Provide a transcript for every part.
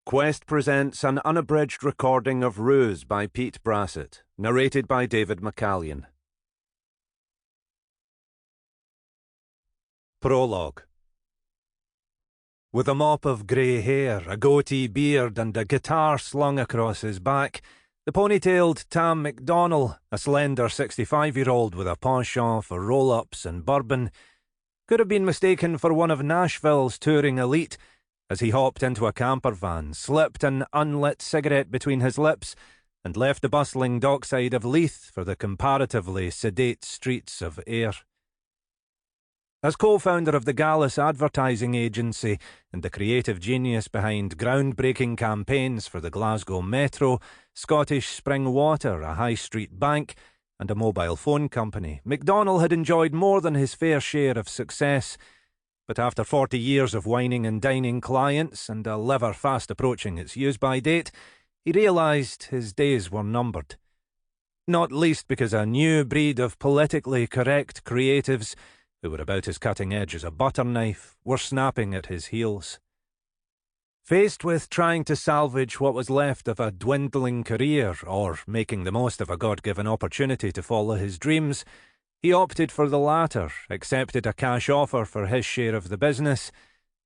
Quest presents an unabridged recording of Ruse by Pete Brassett, narrated by David Mccallion. Prologue. With a mop of grey hair, a goatee beard and a guitar slung across his back, the ponytailed Tam McDonnell, a slender 65-year-old with a penchant for roll-ups and bourbon, could have been mistaken for one of Nashville's touring elite as he hopped into a camper van, slipped an unlit cigarette between his lips, and left the bustling dockside of Leith for the comparatively sedate streets of Ayr. As co-founder of the Gallus advertising agency and the creative genius behind groundbreaking campaigns for the Glasgow Metro, Scottish Spring Water, a high street bank, and a mobile phone company, McDonnell had enjoyed more than his fair share of success. But after 40 years of wining and dining clients and a liver fast approaching its use-by date, he realised his days were numbered. Not least because a new breed of politically correct creatives, who were about as cutting edge as a butter knife, were snapping at his heels. Faced with trying to salvage what was left of a dwindling career, or making the most of a God-given opportunity to follow his dreams, he opted for the latter, accepted a cash offer for his share of the business,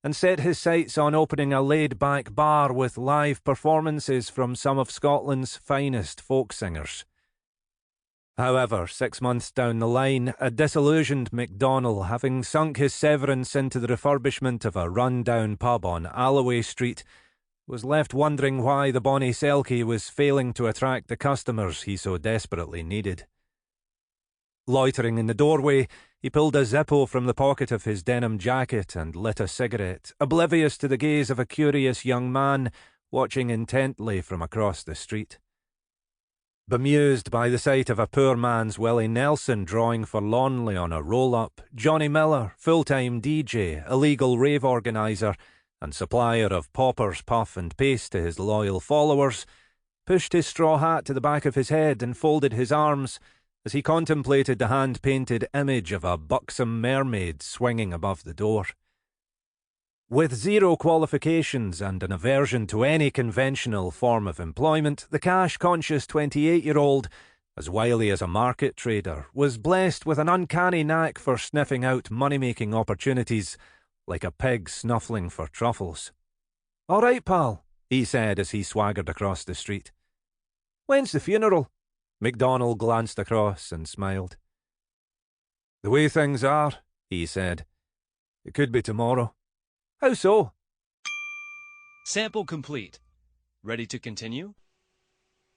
and set his sights on opening a laid-back bar with live performances from some of Scotland's finest folk singers. However, 6 months down the line, a disillusioned McDonnell, having sunk his severance into the refurbishment of a run-down pub on Alloway Street, was left wondering why the bonny Selkie was failing to attract the customers he so desperately needed. Loitering in the doorway, he pulled a Zippo from the pocket of his denim jacket and lit a cigarette, oblivious to the gaze of a curious young man watching intently from across the street. Bemused by the sight of a poor man's Willie Nelson drawing forlornly on a roll-up, Johnny Miller, full-time DJ, illegal rave organiser, and supplier of poppers, puff and paste to his loyal followers, pushed his straw hat to the back of his head and folded his arms as he contemplated the hand-painted image of a buxom mermaid swinging above the door. With zero qualifications and an aversion to any conventional form of employment, the cash-conscious 28-year-old, as wily as a market trader, was blessed with an uncanny knack for sniffing out money-making opportunities, like a pig snuffling for truffles. "All right, pal," he said as he swaggered across the street. "When's the funeral?" McDonnell glanced across and smiled. "The way things are," he said, "it could be tomorrow." "How so?" Sample complete. Ready to continue?